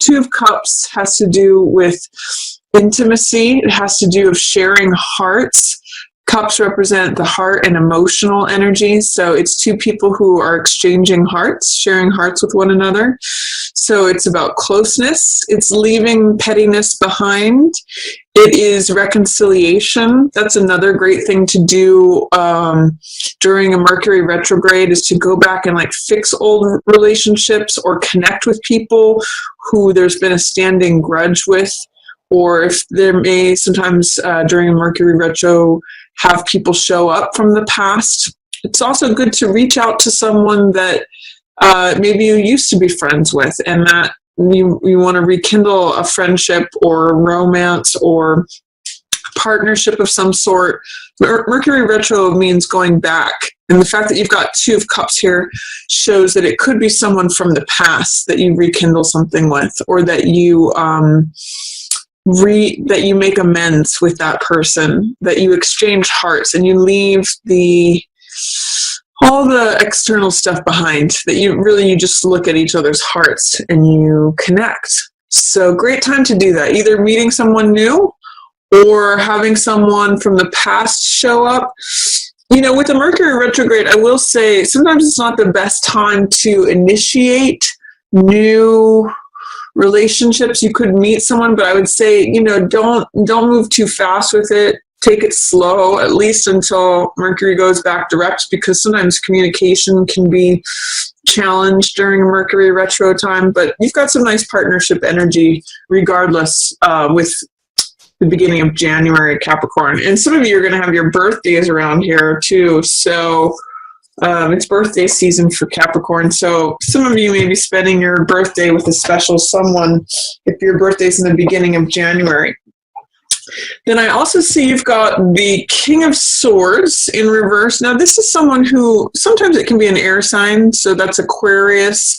Two of Cups has to do with intimacy. It has to do with sharing hearts. Cups represent the heart and emotional energy. So it's two people who are exchanging hearts, sharing hearts with one another. So it's about closeness. It's leaving pettiness behind. It is reconciliation. That's another great thing to do during a Mercury retrograde, is to go back and like fix old relationships or connect with people who there's been a standing grudge with. Or if there may sometimes during a Mercury retro have people show up from the past. It's also good to reach out to someone that maybe you used to be friends with, and that you want to rekindle a friendship or romance or partnership of some sort. Mercury retro means going back. And the fact that you've got Two of Cups here shows that it could be someone from the past that you rekindle something with, or that you that you make amends with that person, that you exchange hearts and you leave all the external stuff behind, that you just look at each other's hearts and you connect. So great time to do that, either meeting someone new or having someone from the past show up. You know, with the Mercury retrograde, I will say sometimes it's not the best time to initiate new relationships. You could meet someone, but I would say, don't move too fast with it. Take it slow, at least until Mercury goes back direct, because sometimes communication can be challenged during Mercury retro time. But you've got some nice partnership energy regardless with the beginning of January, Capricorn. And some of you are going to have your birthdays around here too. So it's birthday season for Capricorn, so some of you may be spending your birthday with a special someone if your birthday's in the beginning of January. Then I also see you've got the King of Swords in reverse. Now this is someone who, sometimes it can be an air sign, so that's Aquarius,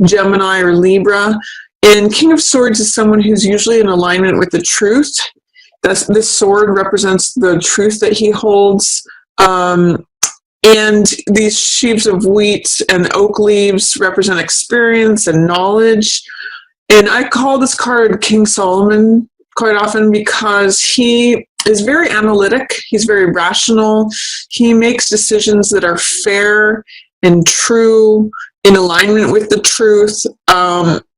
Gemini, or Libra. And King of Swords is someone who's usually in alignment with the truth. This sword represents the truth that he holds. And these sheaves of wheat and oak leaves represent experience and knowledge. And I call this card King Solomon quite often because he is very analytic. He's very rational. He makes decisions that are fair and true, in alignment with the truth.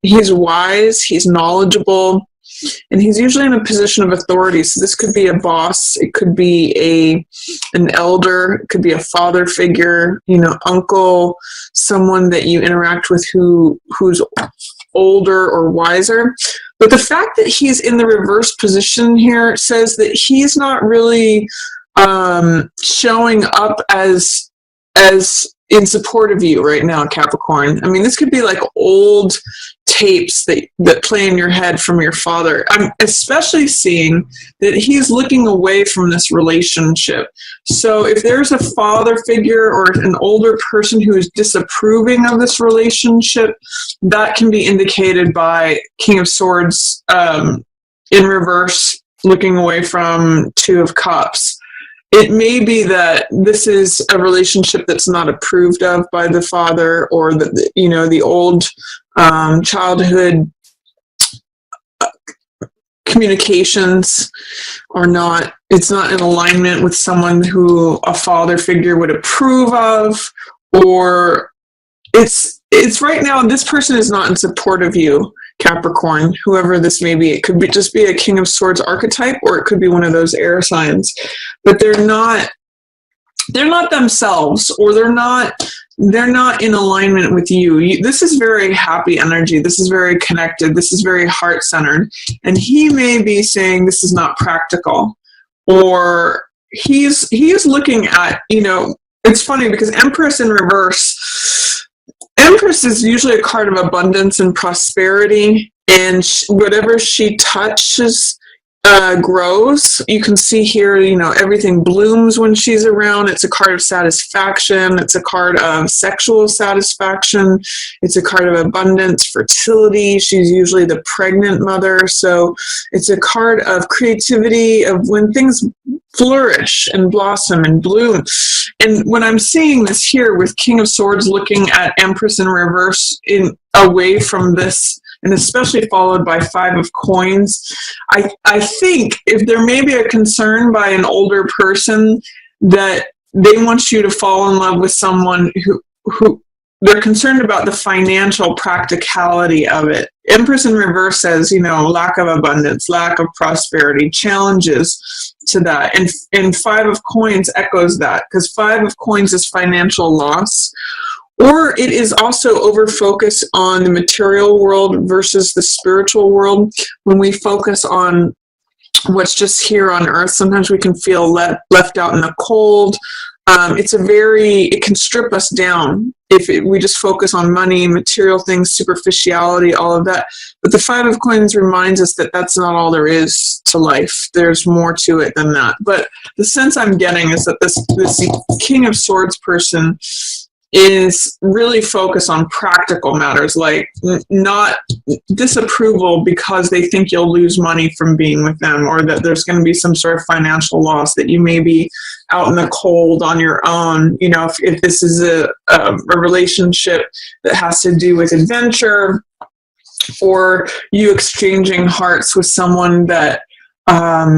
He's wise. He's knowledgeable. And he's usually in a position of authority. So this could be a boss. It could be an elder. It could be a father figure, uncle, someone that you interact with who's older or wiser. But the fact that he's in the reverse position here says that he's not really showing up as in support of you right now, Capricorn. I mean, this could be like old tapes that play in your head from your father. I'm especially seeing that he's looking away from this relationship. So if there's a father figure or an older person who is disapproving of this relationship, that can be indicated by King of Swords in reverse, looking away from Two of Cups. It may be that this is a relationship that's not approved of by the father, or the old childhood communications are not. It's not in alignment with someone who a father figure would approve of, or it's right now this person is not in support of you, Capricorn, whoever this may be. It could just be a King of Swords archetype, or it could be one of those air signs, but they're not themselves, or they're not in alignment with you. This is very happy energy. This is very connected. This is very heart-centered. And he may be saying this is not practical, or he's looking at, it's funny because Empress in reverse, Empress is usually a card of abundance and prosperity, and whatever she touches grows. You can see here, everything blooms when she's around. It's a card of satisfaction. It's a card of sexual satisfaction. It's a card of abundance, fertility. She's usually the pregnant mother. So it's a card of creativity, of when things flourish and blossom and bloom. And when I'm seeing this here with King of Swords looking at Empress in reverse away from this and especially followed by Five of Coins. I think if there may be a concern by an older person that they want you to fall in love with someone who they're concerned about the financial practicality of it. Empress in reverse says, lack of abundance, lack of prosperity, challenges to that. And Five of Coins echoes that, because Five of Coins is financial loss. Or it is also over-focus on the material world versus the spiritual world. When we focus on what's just here on earth, sometimes we can feel left out in the cold. It can strip us down if we just focus on money, material things, superficiality, all of that. But the Five of Coins reminds us that that's not all there is to life. There's more to it than that. But the sense I'm getting is that this King of Swords person is really focused on practical matters, like not disapproval because they think you'll lose money from being with them, or that there's going to be some sort of financial loss, that you may be out in the cold on your own. If this is a relationship that has to do with adventure, or you exchanging hearts with someone that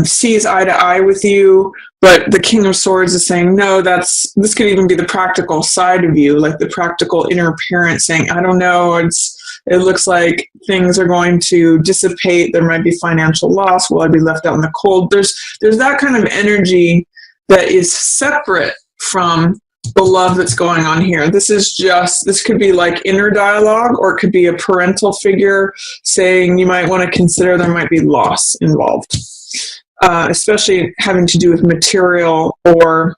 sees eye to eye with you, but the King of Swords is saying, no, this could even be the practical side of you, like the practical inner parent saying, I don't know, it looks like things are going to dissipate, there might be financial loss, will I be left out in the cold? There's that kind of energy that is separate from the love that's going on here. This could be like inner dialogue, or it could be a parental figure saying you might want to consider there might be loss involved. Especially having to do with material or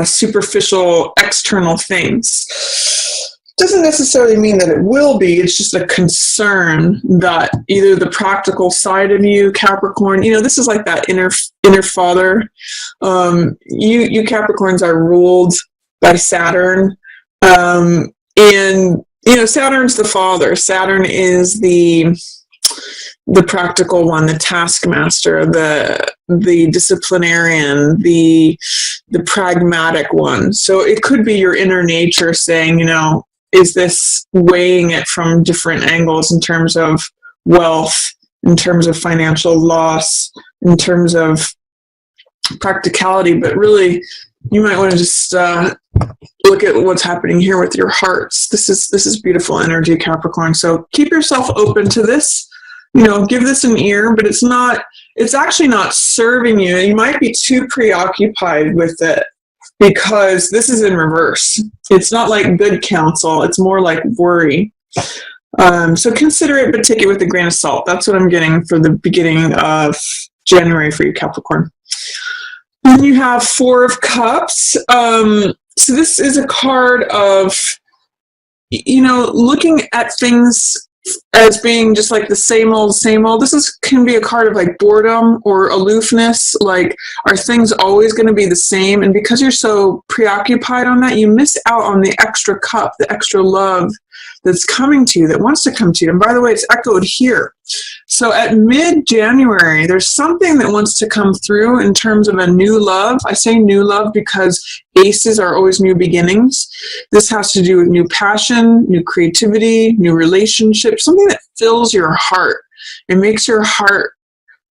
superficial external things. Doesn't necessarily mean that it will be. It's just a concern that either the practical side of you, Capricorn, this is like that inner father. You Capricorns are ruled by Saturn. And, Saturn's the father. Saturn is the practical one, the taskmaster, the disciplinarian, the pragmatic one. So it could be your inner nature saying, is this weighing it from different angles in terms of wealth, in terms of financial loss, in terms of practicality, but really you might want to just look at what's happening here with your hearts. This is beautiful energy, Capricorn. So keep yourself open to this. Give this an ear, but it's actually not serving you. You might be too preoccupied with it because this is in reverse. It's not like good counsel. It's more like worry. So consider it, but take it with a grain of salt. That's what I'm getting for the beginning of January for you, Capricorn. Then you have Four of Cups. So this is a card of, looking at things as being just like the same old, same old. This can be a card of like boredom or aloofness. Like, are things always going to be the same? And because you're so preoccupied on that, you miss out on the extra cup, the extra love that's coming to you, that wants to come to you. And by the way, it's echoed here. So at mid-January, there's something that wants to come through in terms of a new love. I say new love because aces are always new beginnings. This has to do with new passion, new creativity, new relationships, something that fills your heart. It makes your heart,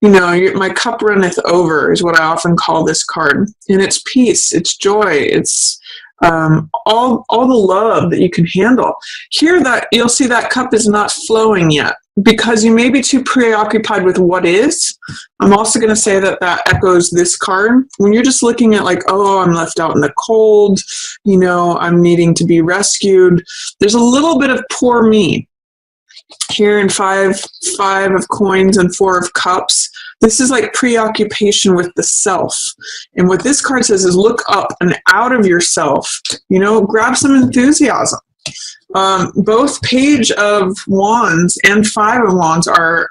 my cup runneth over is what I often call this card. And it's peace, it's joy, it's all the love that you can handle. Here, that you'll see that cup is not flowing yet because you may be too preoccupied with what is. I'm also going to say that echoes this card. When you're just looking at like, oh, I'm left out in the cold, I'm needing to be rescued. There's a little bit of poor me here in five of coins and Four of Cups. This is like preoccupation with the self. And what this card says is look up and out of yourself, grab some enthusiasm. Both Page of Wands and Five of Wands are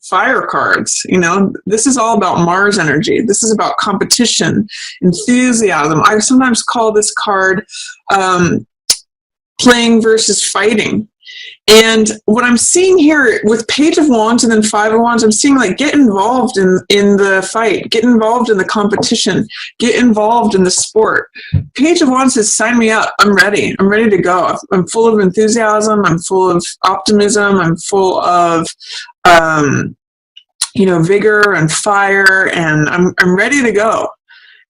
fire cards. This is all about Mars energy. This is about competition, enthusiasm. I sometimes call this card playing versus fighting. And what I'm seeing here with Page of Wands and then Five of Wands, I'm seeing like get involved in the fight, get involved in the competition, get involved in the sport. Page of Wands says, sign me up. I'm ready. I'm ready to go. I'm full of enthusiasm. I'm full of optimism. I'm full of, vigor and fire, and I'm ready to go.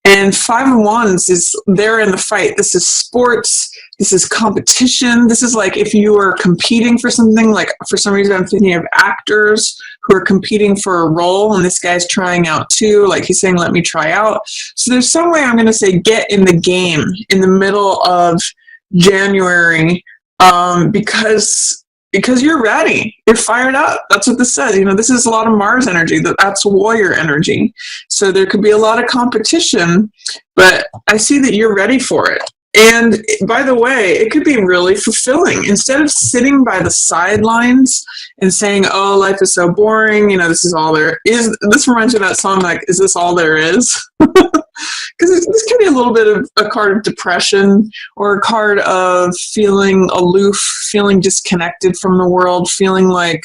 And Five of Wands is there in the fight. This is sports. This is competition. This is like if you are competing for something, like for some reason I'm thinking of actors who are competing for a role, and this guy's trying out too. Like he's saying, let me try out. So there's some way I'm going to say get in the game in the middle of January, because you're ready. You're fired up. That's what this says. This is a lot of Mars energy. That's warrior energy. So there could be a lot of competition, but I see that you're ready for it. And by the way, it could be really fulfilling. Instead of sitting by the sidelines and saying, oh, life is so boring, this is all there is. This reminds me of that song, like, is this all there is? Because this can be a little bit of a card of depression, or a card of feeling aloof, feeling disconnected from the world, feeling like,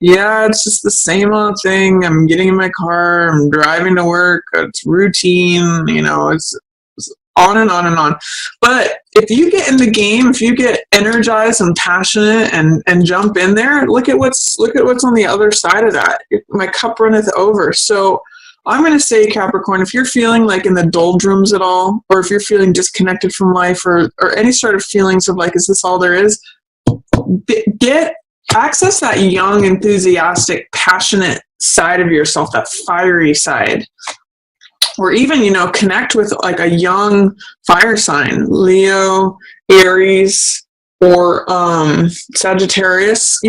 yeah, it's just the same old thing. I'm getting in my car, I'm driving to work, it's routine, it's on and on and on. But if you get in the game, if you get energized and passionate and jump in there, look at what's on the other side of that. My cup runneth over. So I'm going to say, Capricorn, if you're feeling like in the doldrums at all, or if you're feeling disconnected from life, or any sort of feelings of like, is this all there is? Access that young, enthusiastic, passionate side of yourself, that fiery side. Or even, connect with like a young fire sign, Leo, Aries, or Sagittarius.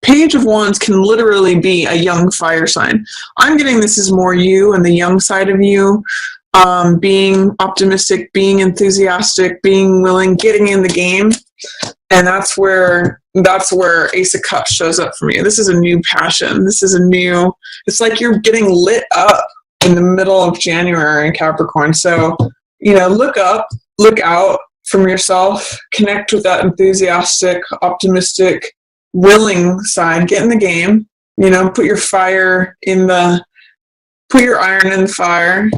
Page of Wands can literally be a young fire sign. I'm getting this is more you and the young side of you, being optimistic, being enthusiastic, being willing, getting in the game. And that's where Ace of Cups shows up for me. This is a new passion. It's like you're getting lit up in the middle of January in Capricorn. So, look up, look out from yourself, connect with that enthusiastic, optimistic, willing side, get in the game, put your iron in the fire.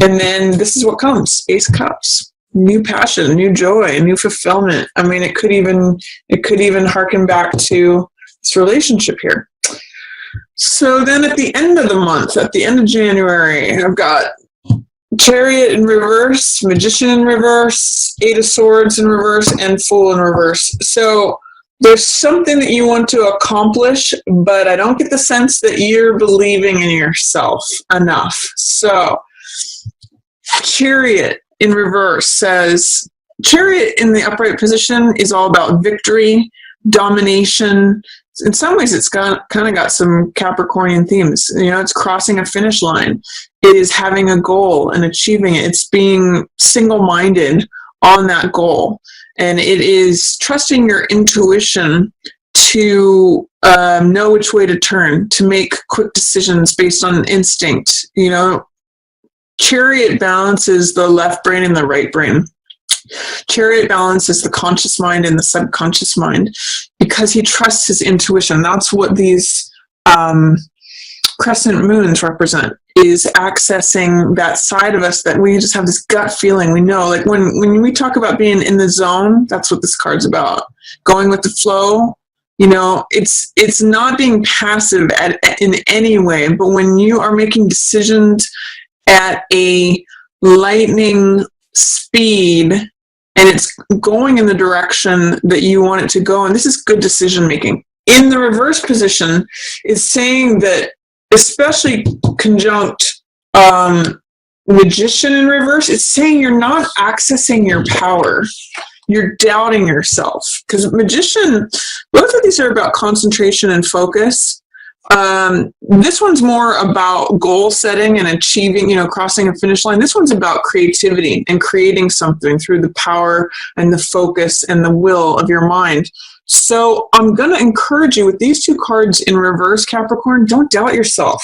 And then this is what comes, Ace of Cups, new passion, new joy, new fulfillment. I mean, it could even harken back to this relationship here. So then at the end of the month, at the end of January, I've got Chariot in reverse, Magician in reverse, Eight of Swords in reverse, and Fool in reverse. So there's something that you want to accomplish, but I don't get the sense that you're believing in yourself enough. So Chariot in reverse says, Chariot in the upright position is all about victory, domination. In some ways, it's kind of got some Capricornian themes. It's crossing a finish line. It is having a goal and achieving it. It's being single-minded on that goal. And it is trusting your intuition to know which way to turn, to make quick decisions based on instinct. Chariot balances the left brain and the right brain. Chariot balances the conscious mind and the subconscious mind because he trusts his intuition. That's what these crescent moons represent, is accessing that side of us that we just have this gut feeling. We know, like when we talk about being in the zone, that's what this card's about. Going with the flow. It's not being passive in any way, but when you are making decisions at a lightning speed, and it's going in the direction that you want it to go. And this is good decision making. In the reverse position is saying that, especially conjunct Magician in reverse, it's saying you're not accessing your power. You're doubting yourself. Because Magician, both of these are about concentration and focus. This one's more about goal setting and achieving, crossing a finish line. This one's about creativity and creating something through the power and the focus and the will of your mind. So I'm going to encourage you with these two cards in reverse, Capricorn, don't doubt yourself.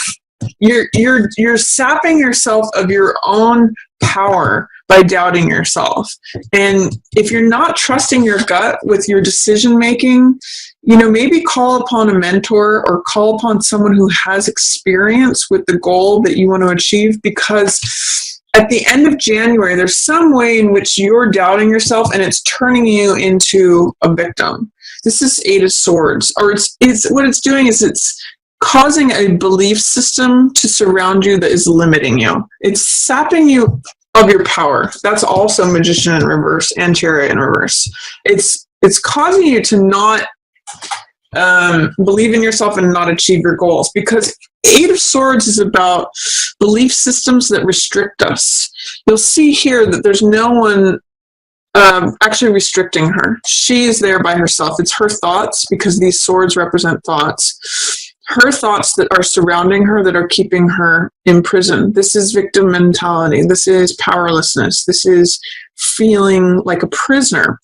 You're sapping yourself of your own power by doubting yourself. And if you're not trusting your gut with your decision making, maybe call upon a mentor or call upon someone who has experience with the goal that you want to achieve, because at the end of January, there's some way in which you're doubting yourself and it's turning you into a victim. This is Eight of Swords, or it's what it's doing is it's causing a belief system to surround you that is limiting you. It's sapping you of your power. That's also Magician in reverse and Chariot in reverse. It's causing you to not believe in yourself and not achieve your goals, because Eight of Swords is about belief systems that restrict us. You'll see here that there's no one actually restricting her. She is there by herself. It's her thoughts, because these swords represent thoughts. Her thoughts that are surrounding her that are keeping her in prison. This is victim mentality. This is powerlessness. This is feeling like a prisoner.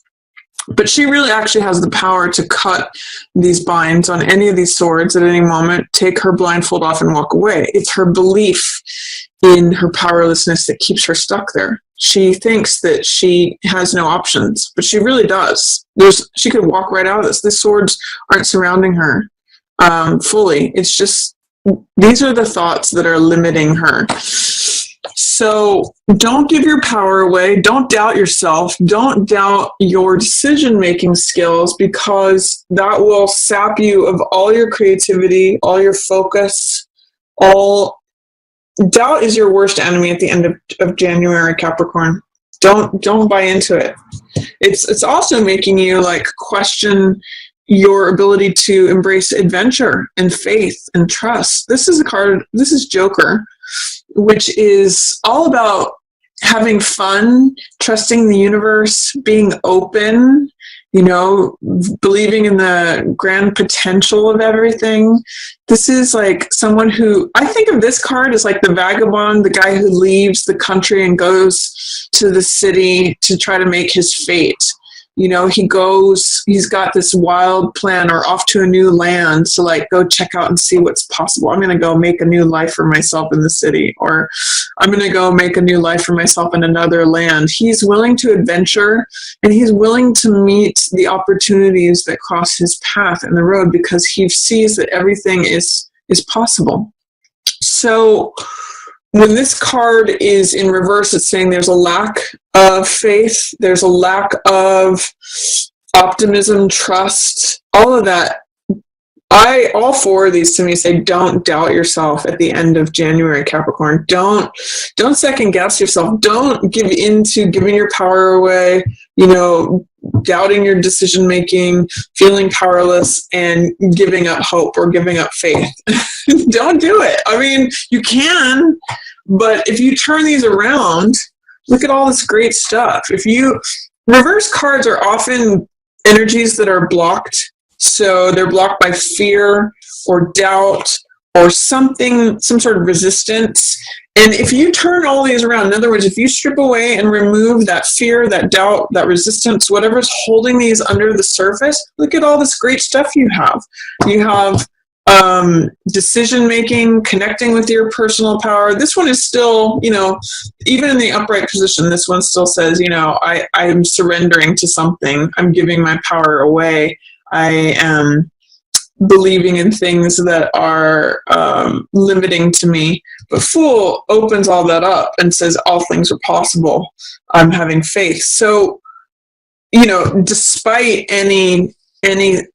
But she really actually has the power to cut these binds on any of these swords at any moment, take her blindfold off and walk away. It's her belief in her powerlessness that keeps her stuck there. She thinks that she has no options, but she really does. She could walk right out of this. The swords aren't surrounding her fully. It's just, these are the thoughts that are limiting her. So don't give your power away. Don't doubt yourself. Don't doubt your decision-making skills, because that will sap you of all your creativity, all your focus. Doubt is your worst enemy at the end of January, Capricorn. Don't buy into it. It's also making you question your ability to embrace adventure and faith and trust. This is Joker, which is all about having fun, trusting the universe, being open, believing in the grand potential of everything. This is someone who, I think of this card as the vagabond, the guy who leaves the country and goes to the city to try to make his fate. He's got this wild plan, or off to a new land to go check out and see what's possible. I'm going to go make a new life for myself in the city, or I'm going to go make a new life for myself in another land. He's willing to adventure, and he's willing to meet the opportunities that cross his path in the road, because he sees that everything is possible. So when this card is in reverse, it's saying there's a lack of faith, there's a lack of optimism, trust, all of that. All four of these to me say don't doubt yourself at the end of January, Capricorn. Don't second guess yourself. Don't give in to giving your power away, doubting your decision making, feeling powerless, and giving up hope or giving up faith. Don't do it. I mean, you can, but if you turn these around, look at all this great stuff. Reverse cards are often energies that are blocked. So they're blocked by fear or doubt or some sort of resistance. And if you turn all these around, in other words, if you strip away and remove that fear, that doubt, that resistance, whatever's holding these under the surface, look at all this great stuff you have. You have decision-making, connecting with your personal power. This one is still, even in the upright position, this one still says, I'm surrendering to something. I'm giving my power away. I am believing in things that are limiting to me. But Fool opens all that up and says all things are possible. I'm having faith. So, despite any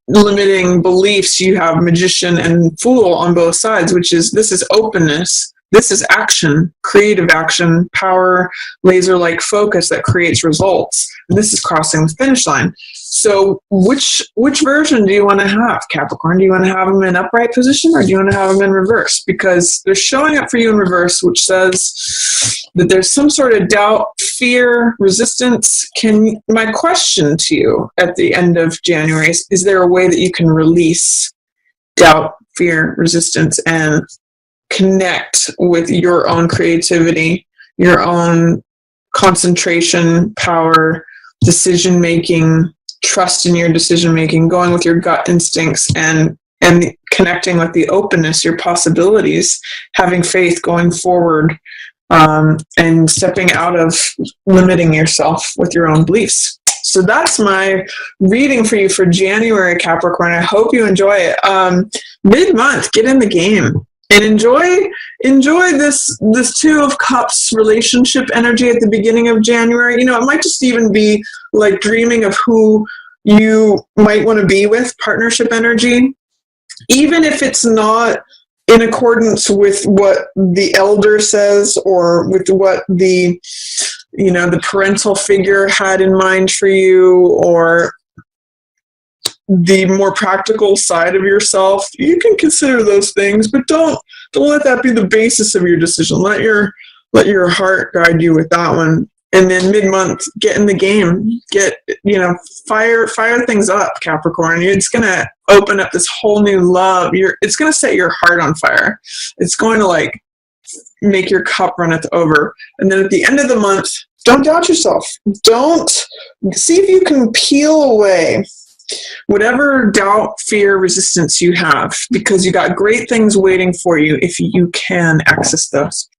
limiting beliefs, you have Magician and Fool on both sides, this is openness. This is action, creative action, power, laser-like focus that creates results. And this is crossing the finish line. So which version do you want to have, Capricorn? Do you want to have them in upright position, or do you want to have them in reverse? Because they're showing up for you in reverse, which says that there's some sort of doubt, fear, resistance. My question to you at the end of January is there a way that you can release doubt, fear, resistance, and connect with your own creativity, your own concentration, power, decision-making, trust in your decision-making, going with your gut instincts, and connecting with the openness, your possibilities, having faith going forward, and stepping out of limiting yourself with your own beliefs. So that's my reading for you for January, Capricorn. I hope you enjoy it. Mid-month, get in the game and enjoy this Two of Cups relationship energy at the beginning of January. You know, it might just even be like dreaming of who you might want to be with, partnership energy. Even if it's not in accordance with what the elder says or with what the parental figure had in mind for you, or the more practical side of yourself, you can consider those things, but don't let that be the basis of your decision. Let your heart guide you with that one. And then mid-month, get in the game. Fire things up, Capricorn. It's going to open up this whole new love. It's going to set your heart on fire. It's going to make your cup runneth over. And then at the end of the month, don't doubt yourself. Don't see if you can peel away whatever doubt, fear, resistance you have, because you got great things waiting for you if you can access those.